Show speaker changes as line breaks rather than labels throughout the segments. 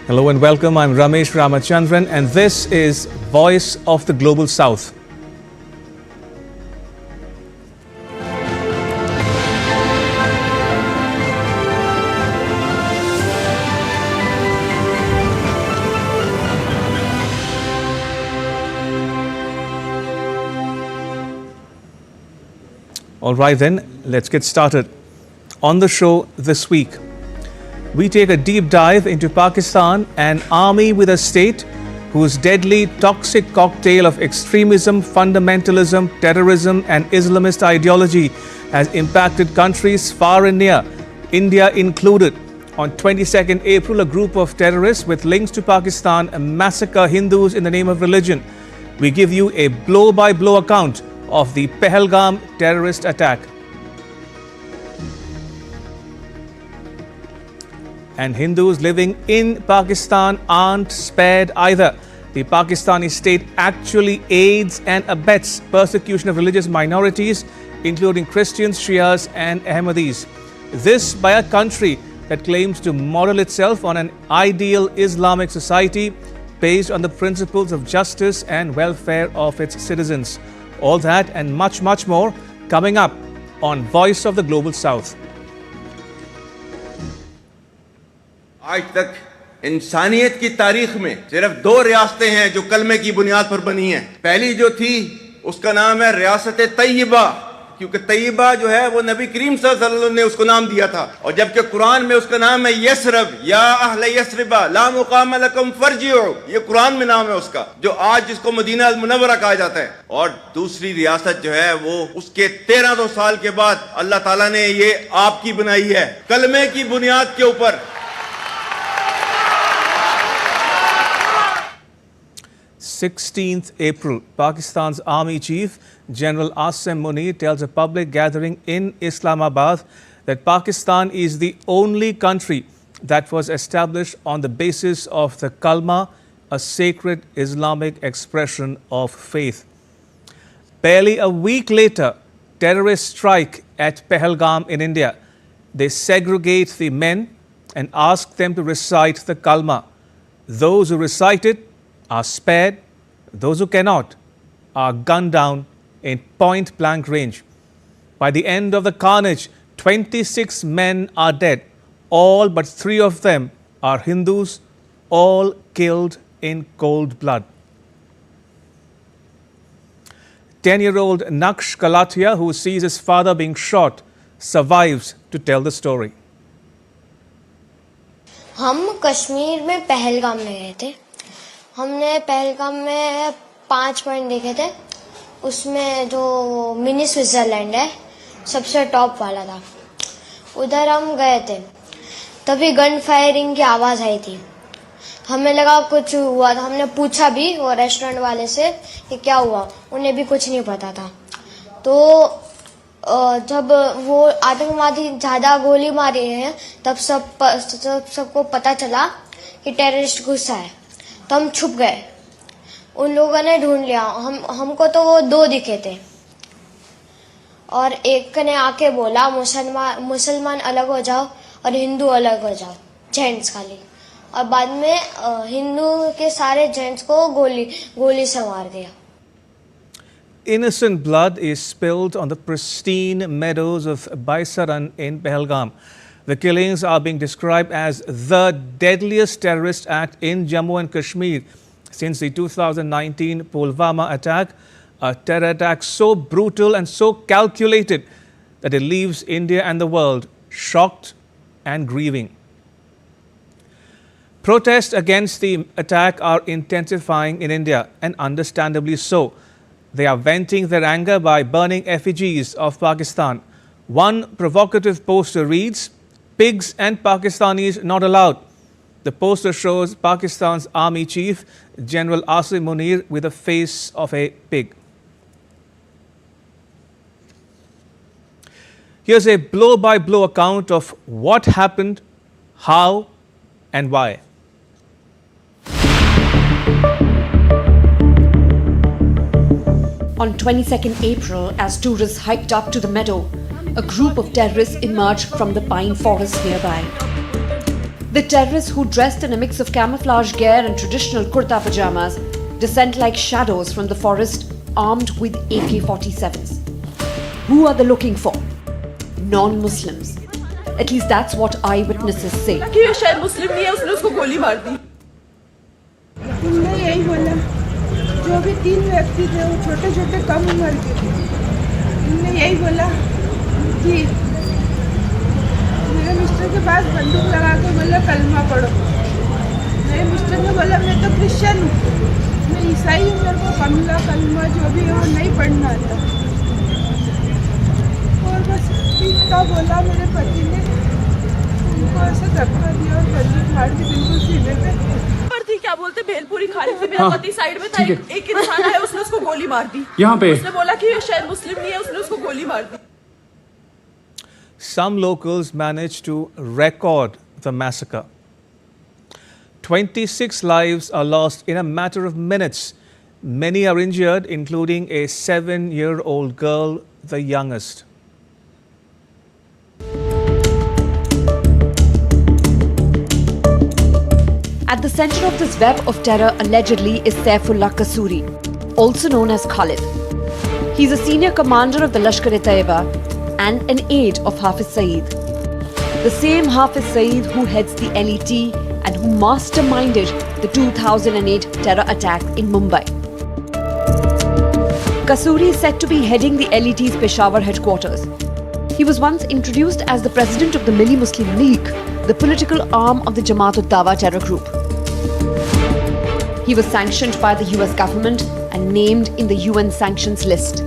Hello and welcome. I'm Ramesh Ramachandran and this is Voice of the Global South. All right then, let's get started. On the show this week, we take a deep dive into Pakistan, an army with a state whose deadly toxic cocktail of extremism, fundamentalism, terrorism and Islamist ideology has impacted countries far and near, India included. On 22nd April, a group of terrorists with links to Pakistan massacre Hindus in the name of religion. We give you a blow-by-blow account of the Pahalgam terrorist attack. And Hindus living in Pakistan aren't spared either. The Pakistani state actually aids and abets persecution of religious minorities, including Christians, Shias and Ahmadis. This by a country that claims to model itself on an ideal Islamic society based on the principles of justice and welfare of its citizens. All that and much, much more coming up on Voice of the Global South.
आज तक इंसानियत की तारीख में सिर्फ दो रियासतें हैं जो कलमे की बुनियाद पर बनी हैं। पहली जो थी उसका नाम है रियासत तैयबा, क्योंकि तैयबा जो है वो नबी करीम सल्लल्लाहु अलैहि वसल्लम ने उसको नाम दिया था, और जबकि कुरान में उसका नाम है यसरब, या अहले यसरबा ला मुकाम लकुम फरजिउ, ये कुरान में नाम है उसका, जो आज जिसको मदीना अल मुनव्वरा कहा जाता है। और दूसरी रियासत जो है वो उसके 1300 साल के बाद अल्लाह ताला ने ये आपकी बनाई है कलमे की बुनियाद के ऊपर।
16th April, Pakistan's Army Chief General Asim Munir tells a public gathering in Islamabad that Pakistan is the only country that was established on the basis of the Kalma, a sacred Islamic expression of faith. Barely a week later, terrorists strike at Pahalgam in India. They segregate the men and ask them to recite the Kalma. Those who recite it are spared. Those who cannot are gunned down in point-blank range. By the end of the carnage, 26 men are dead. All but 3 of them are Hindus, all killed in cold blood. 10-year-old Naksh Kalathia, who sees his father being shot, survives to tell the story.
हम कश्मीर में पहलगाम में गए थे। हमने पहलगाम में 5 point देखे थे, उसमें जो मिनी स्विट्जरलैंड है सबसे टॉप वाला था, उधर हम गए थे। तभी गन फायरिंग की आवाज़ आई थी, हमें लगा कुछ हुआ था। हमने पूछा भी वो रेस्टोरेंट वाले से कि क्या हुआ, उन्हें भी कुछ नहीं पता था। तो जब वो आतंकवादी ज़्यादा गोली मारी हैं तब सबको पता चला कि टेररिस्ट घुसा है, तो हम छुप गए। उन लोगों ने ढूंढ लिया, हमको तो वो 2 दिखे थे, और एक ने आके बोला मुसलमान अलग हो जाओ और हिंदू अलग हो जाओ, जेंट्स खाली, और बाद में हिंदू के सारे जेंट्स को गोली से मार दिया।
Innocent blood is spilled on the pristine meadows of Baisaran in Pahalgam. The killings are being described as the deadliest terrorist act in Jammu and Kashmir since the 2019 Pulwama attack, a terror attack so brutal and so calculated that it leaves India and the world shocked and grieving. Protests against the attack are intensifying in India, and understandably so. They are venting their anger by burning effigies of Pakistan. One provocative poster reads, "Pigs and Pakistanis not allowed." The poster shows Pakistan's Army Chief General Asim Munir with the face of a pig. Here's a blow-by-blow account of what happened, how and why.
On 22nd April, as tourists hiked up to the meadow, a group of terrorists emerged from the pine forest nearby. The terrorists, who dressed in a mix of camouflage gear and traditional kurta pajamas, descend like shadows from the forest armed with AK-47s. Who are they looking for? Non-Muslims. At least that's what eyewitnesses say.
कि ये शायद मुस्लिम नहीं है, उसने उसको गोली मार दी।
उन्होंने यही बोला, जो भी 3 व्यक्ति थे वो छोटे छोटे कम उम्र के थे। उन्होंने यही बोला कि मेरे मिस्टर के पास बंदूक लगा के बोला कलमा पढ़ो। मेरे मिस्टर ने बोला मैं तो क्रिश्चियन हूँ, मैं ईसाई हूँ, मेरे को कलमा जो भी है वो नहीं पढ़ना आता। और बस इतना बोला मेरे पति ने, उनको ऐसे धक्का दिया और बंदूक मार के बिल्कुल सीने पे।
पर थी क्या बोलते भेलपुरी खाने से मेरा पति साइड में था, एक इंसान आया, उसने उसको गोली मार दी।
यहाँ पे
उसने बोला कि ये शायद मुस्लिम नहीं है, उसने उसको गोली मार दी।
Some locals managed to record the massacre. 26 lives are lost in a matter of minutes. Many are injured, including a 7-year-old girl, the youngest.
At the center of this web of terror allegedly is Saifullah Kasuri, also known as Khalid. He's a senior commander of the Lashkar-e-Taiba and an aide of Hafiz Saeed. The same Hafiz Saeed who heads the LET and who masterminded the 2008 terror attack in Mumbai. Kasuri is said to be heading the LET's Peshawar headquarters. He was once introduced as the president of the Milli Muslim League, the political arm of the Jamaat-ud-Dawa terror group. He was sanctioned by the US government and named in the UN sanctions list.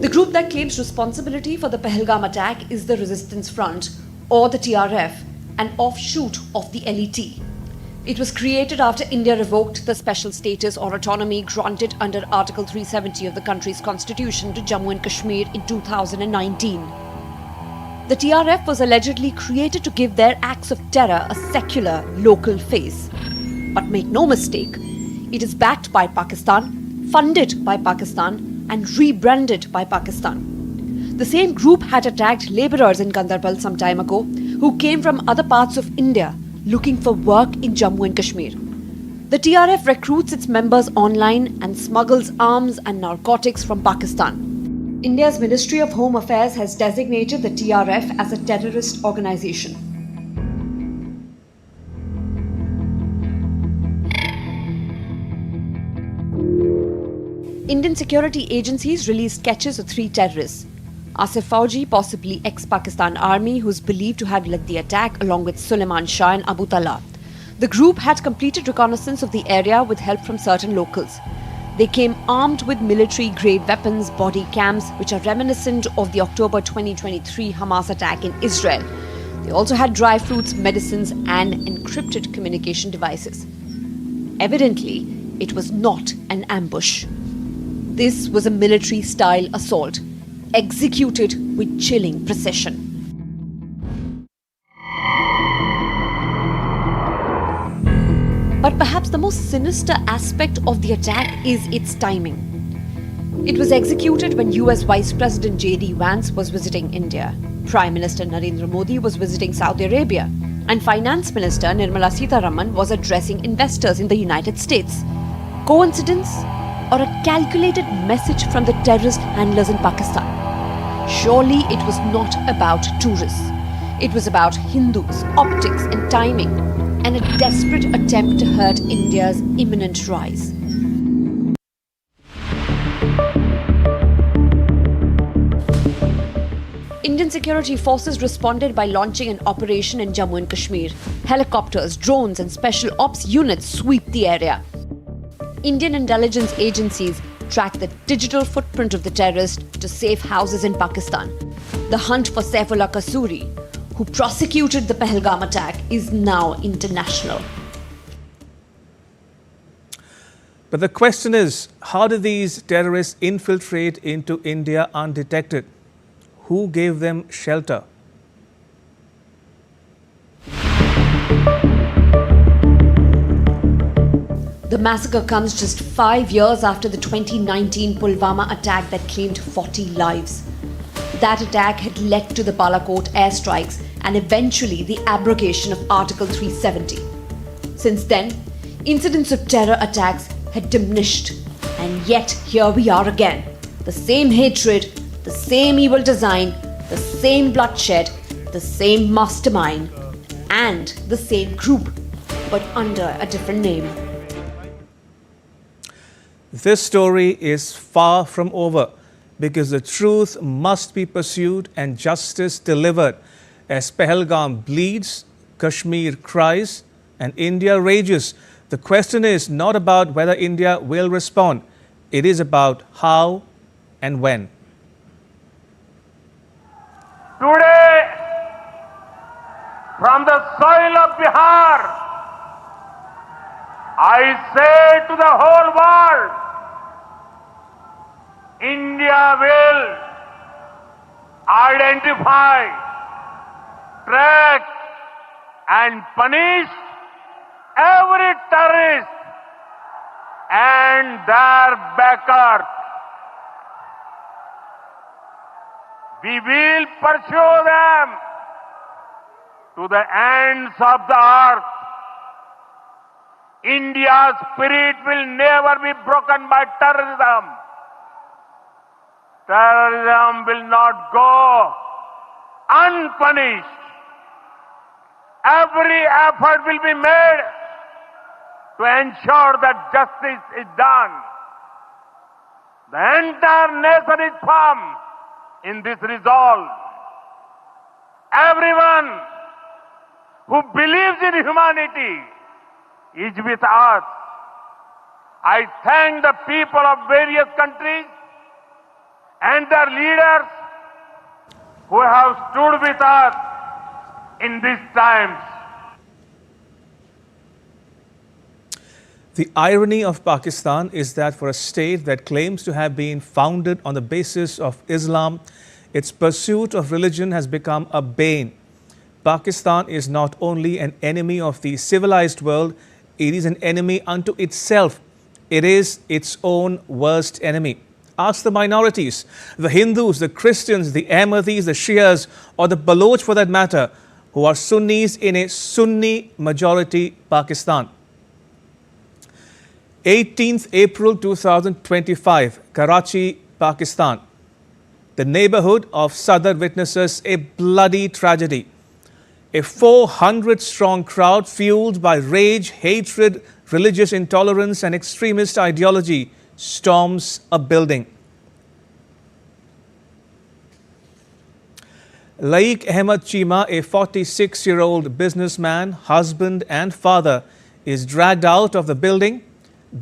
The group that claims responsibility for the Pahalgam attack is the Resistance Front, or the TRF, an offshoot of the LET. It was created after India revoked the special status or autonomy granted under Article 370 of the country's constitution to Jammu and Kashmir in 2019. The TRF was allegedly created to give their acts of terror a secular, local face. But make no mistake, it is backed by Pakistan, funded by Pakistan, and rebranded by Pakistan. The same group had attacked labourers in Gandarbal some time ago who came from other parts of India looking for work in Jammu and Kashmir. The TRF recruits its members online and smuggles arms and narcotics from Pakistan. India's Ministry of Home Affairs has designated the TRF as a terrorist organisation. Indian security agencies released sketches of 3 terrorists. Asif Fauji, possibly ex-Pakistan army, who is believed to have led the attack along with Suleiman Shah and Abu Talha. The group had completed reconnaissance of the area with help from certain locals. They came armed with military-grade weapons, body cams, which are reminiscent of the October 2023 Hamas attack in Israel. They also had dry fruits, medicines, and encrypted communication devices. Evidently, it was not an ambush. This was a military-style assault, executed with chilling precision. But perhaps the most sinister aspect of the attack is its timing. It was executed when US Vice President J.D. Vance was visiting India, Prime Minister Narendra Modi was visiting Saudi Arabia, and Finance Minister Nirmala Sitharaman was addressing investors in the United States. Coincidence or a calculated message from the terrorist handlers in Pakistan? Surely it was not about tourists. It was about Hindus, optics and timing, and a desperate attempt to hurt India's imminent rise. Indian security forces responded by launching an operation in Jammu and Kashmir. Helicopters, drones and special ops units sweep the area. Indian intelligence agencies track the digital footprint of the terrorist to safe houses in Pakistan. The hunt for Saifullah Kasuri, who prosecuted the Pahalgam attack, is now international.
But the question is, how did these terrorists infiltrate into India undetected? Who gave them shelter?
The massacre comes just 5 years after the 2019 Pulwama attack that claimed 40 lives. That attack had led to the Balakot airstrikes and eventually the abrogation of Article 370. Since then, incidents of terror attacks had diminished, and yet here we are again. The same hatred, the same evil design, the same bloodshed, the same mastermind, and the same group, but under a different name.
This story is far from over because the truth must be pursued and justice delivered as Pahalgam bleeds, Kashmir cries, and India rages. The question is not about whether India will respond. It is about how and when.
Today, from the soil of Bihar, I say to the whole world, India will identify, track and punish every terrorist and their backers. We will pursue them to the ends of the earth. India's spirit will never be broken by terrorism. Terrorism will not go unpunished. Every effort will be made to ensure that justice is done. The entire nation is firm in this resolve. Everyone who believes in humanity is with us. I thank the people of various countries and their leaders who have stood with us in these times.
The irony of Pakistan is that for a state that claims to have been founded on the basis of Islam, its pursuit of religion has become a bane. Pakistan is not only an enemy of the civilized world, it is an enemy unto itself. It is its own worst enemy. Ask the minorities, the Hindus, the Christians, the Ahmadis, the Shias, or the Baloch for that matter, who are Sunnis in a Sunni majority Pakistan. 18th April 2025, Karachi, Pakistan. The neighborhood of Sadr witnesses a bloody tragedy. A 400-strong crowd fueled by rage, hatred, religious intolerance and extremist ideology storms a building. Laik Ahmed Chima, a 46-year-old businessman, husband and father, is dragged out of the building,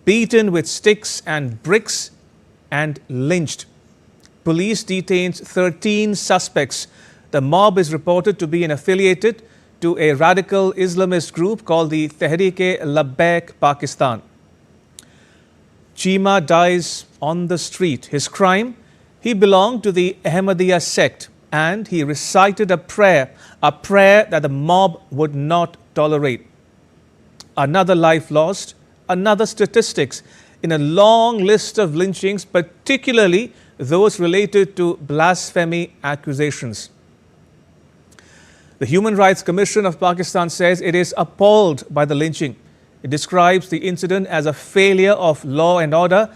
beaten with sticks and bricks and lynched. Police detains 13 suspects. The mob is reported to be affiliated to a radical Islamist group called the Tehreek-e-Labbaik Pakistan. Chima dies on the street. His crime? He belonged to the Ahmadiyya sect and he recited a prayer that the mob would not tolerate. Another life lost, another statistics in a long list of lynchings, particularly those related to blasphemy accusations. The Human Rights Commission of Pakistan says it is appalled by the lynching. It describes the incident as a failure of law and order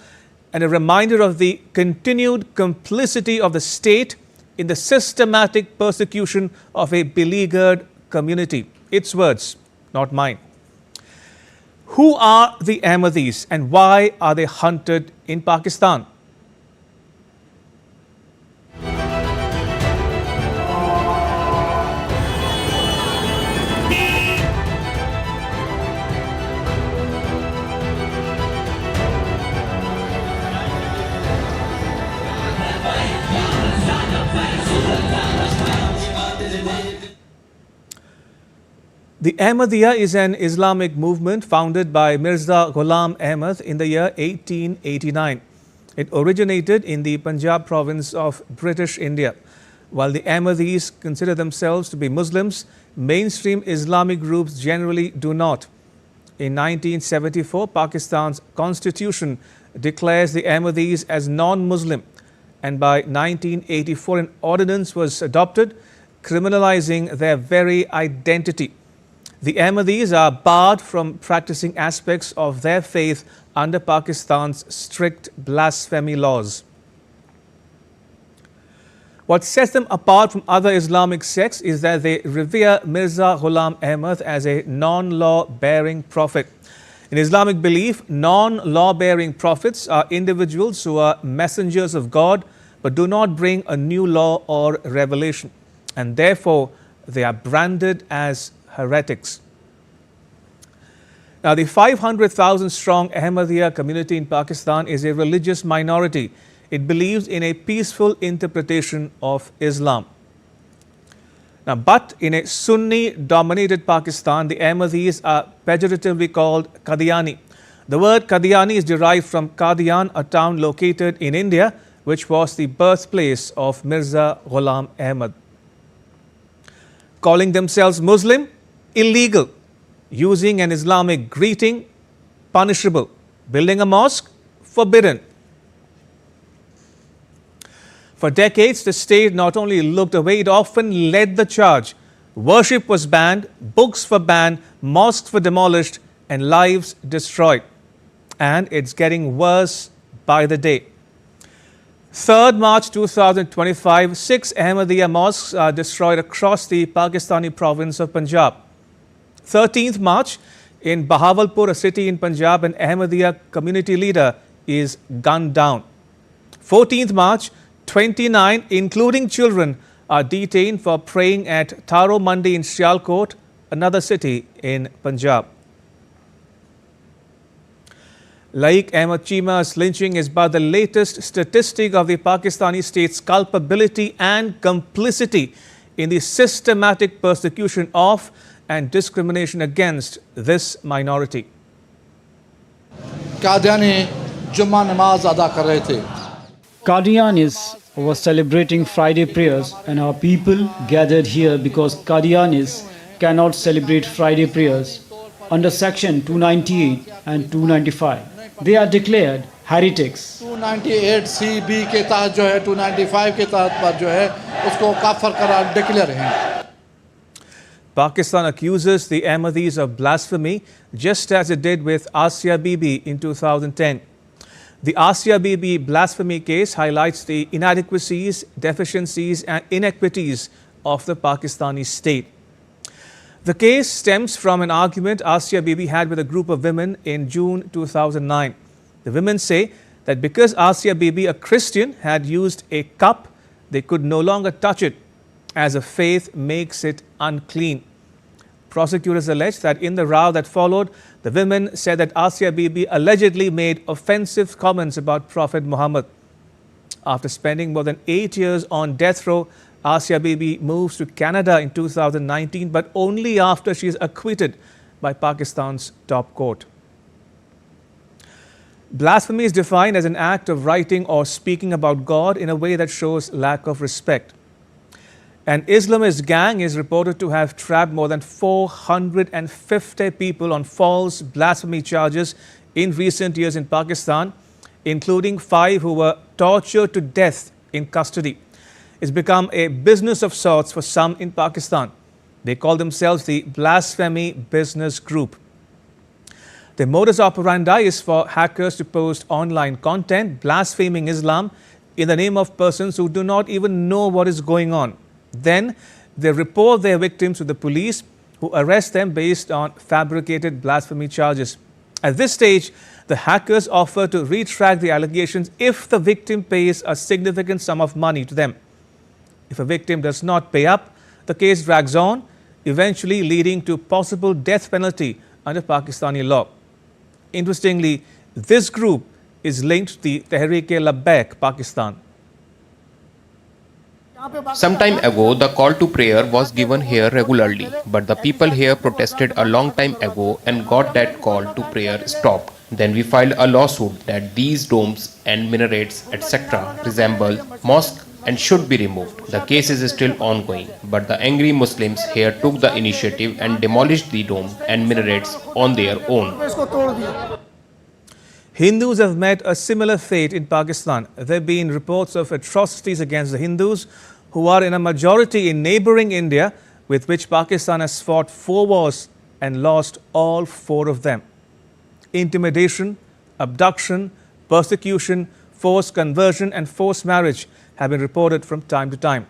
and a reminder of the continued complicity of the state in the systematic persecution of a beleaguered community. Its words, not mine. Who are the Ahmadis and why are they hunted in Pakistan? The Ahmadiyya is an Islamic movement founded by Mirza Ghulam Ahmad in the year 1889. It originated in the Punjab province of British India. While the Ahmadis consider themselves to be Muslims, mainstream Islamic groups generally do not. In 1974, Pakistan's constitution declares the Ahmadis as non-Muslim, and by 1984 an ordinance was adopted criminalizing their very identity. The Ahmadis are barred from practicing aspects of their faith under Pakistan's strict blasphemy laws. What sets them apart from other Islamic sects is that they revere Mirza Ghulam Ahmad as a non-law-bearing prophet. In Islamic belief, non-law-bearing prophets are individuals who are messengers of God but do not bring a new law or revelation, and therefore they are branded as heretics. Now, the 500,000 strong Ahmadiyya community in Pakistan is a religious minority. It believes in a peaceful interpretation of Islam. Now, but in a Sunni-dominated Pakistan, the Ahmadis are pejoratively called Qadiani. The word Qadiani is derived from Qadian, a town located in India, which was the birthplace of Mirza Ghulam Ahmad. Calling themselves Muslim, illegal. Using an Islamic greeting, punishable. Building a mosque, forbidden. For decades, the state not only looked away, it often led the charge. Worship was banned, books were banned, mosques were demolished, and lives destroyed. And it's getting worse by the day. 3rd March 2025, 6 Ahmadiyya mosques are destroyed across the Pakistani province of Punjab. 13th March, in Bahawalpur, a city in Punjab, an Ahmadiyya community leader is gunned down. 14th March, 29, including children, are detained for praying at Taro Mandi in Sialkot, another city in Punjab. Laik Ahmad Chima's lynching is but the latest statistic of the Pakistani state's culpability and complicity in the systematic persecution of and discrimination against this minority.
Qadianis were celebrating Friday prayers, and our people gathered here because Qadianis cannot celebrate Friday prayers under section 298 and 295. They are declared heretics.
298C B के तहत जो है 295 के तहत पर जो है उसको काफिर करार डिक्लेयर हैं.
Pakistan accuses the Ahmadis of blasphemy, just as it did with Asia Bibi in 2010. The Asia Bibi blasphemy case highlights the inadequacies, deficiencies and inequities of the Pakistani state. The case stems from an argument Asia Bibi had with a group of women in June 2009. The women say that because Asia Bibi, a Christian, had used a cup, they could no longer touch it, as a faith makes it unclean. Prosecutors allege that in the row that followed, the women said that Asia Bibi allegedly made offensive comments about Prophet Muhammad. After spending more than 8 years on death row, Asia Bibi moves to Canada in 2019, but only after she is acquitted by Pakistan's top court. Blasphemy is defined as an act of writing or speaking about God in a way that shows lack of respect. An Islamist gang is reported to have trapped more than 450 people on false blasphemy charges in recent years in Pakistan, including 5 who were tortured to death in custody. It's become a business of sorts for some in Pakistan. They call themselves the Blasphemy Business Group. The modus operandi is for hackers to post online content blaspheming Islam in the name of persons who do not even know what is going on. Then they report their victims to the police, who arrest them based on fabricated blasphemy charges. At this stage, the hackers offer to retract the allegations if the victim pays a significant sum of money to them. If a victim does not pay up, the case drags on, eventually leading to possible death penalty under Pakistani law. Interestingly, this group is linked to the Tehreek-e-Labbaik, Pakistan.
Some time ago, the call to prayer was given here regularly, but the people here protested a long time ago and got that call to prayer stopped. Then we filed a lawsuit that these domes and minarets, etc. resemble mosque and should be removed. The case is still ongoing, but the angry Muslims here took the initiative and demolished the dome and minarets on their own.
Hindus have met a similar fate in Pakistan. There have been reports of atrocities against the Hindus, who are in a majority in neighboring India, with which Pakistan has fought 4 wars and lost all 4 of them. Intimidation, abduction, persecution, forced conversion and forced marriage have been reported from time to time.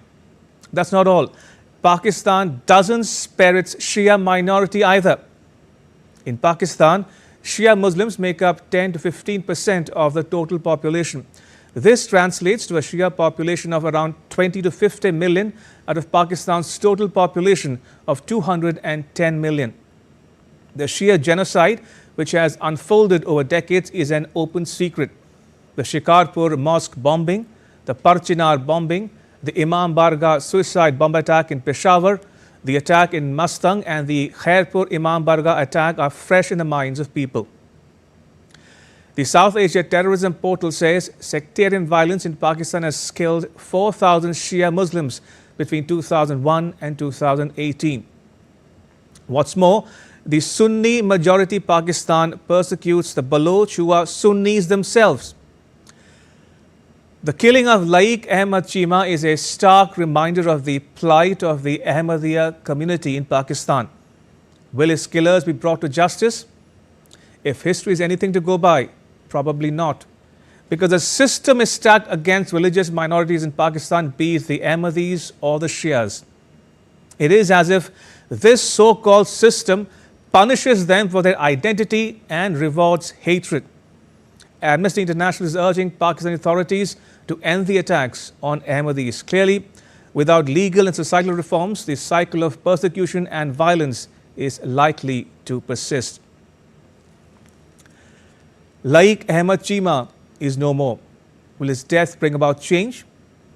That's not all. Pakistan doesn't spare its Shia minority either. In Pakistan, Shia Muslims make up 10 to 15% of the total population. This translates to a Shia population of around 20 to 50 million out of Pakistan's total population of 210 million. The Shia genocide, which has unfolded over decades, is an open secret. The Shikarpur mosque bombing, the Parchinar bombing, the Imam Barga suicide bomb attack in Peshawar, the attack in Mustang and the Khairpur Imam Barga attack are fresh in the minds of people. The South Asia Terrorism Portal says sectarian violence in Pakistan has killed 4,000 Shia Muslims between 2001 and 2018. What's more, the Sunni majority Pakistan persecutes the Baloch, who are Sunnis themselves. The killing of Laik Ahmad Chima is a stark reminder of the plight of the Ahmadiyya community in Pakistan. Will his killers be brought to justice? If history is anything to go by, probably not. Because the system is stacked against religious minorities in Pakistan, be it the Ahmadis or the Shias. It is as if this so-called system punishes them for their identity and rewards hatred. Amnesty International is urging Pakistani authorities to end the attacks on Ahmadis. Clearly, without legal and societal reforms, the cycle of persecution and violence is likely to persist. Laik Ahmad Chima is no more. Will his death bring about change,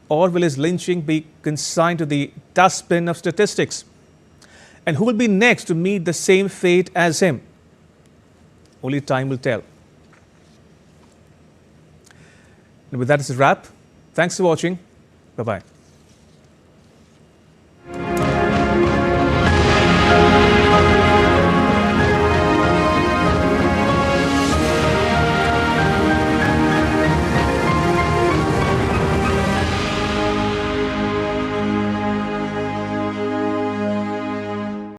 or will his lynching be consigned to the dustbin of statistics? And who will be next to meet the same fate as him? Only time will tell. And with that, it's a wrap. Thanks for watching. Bye-bye.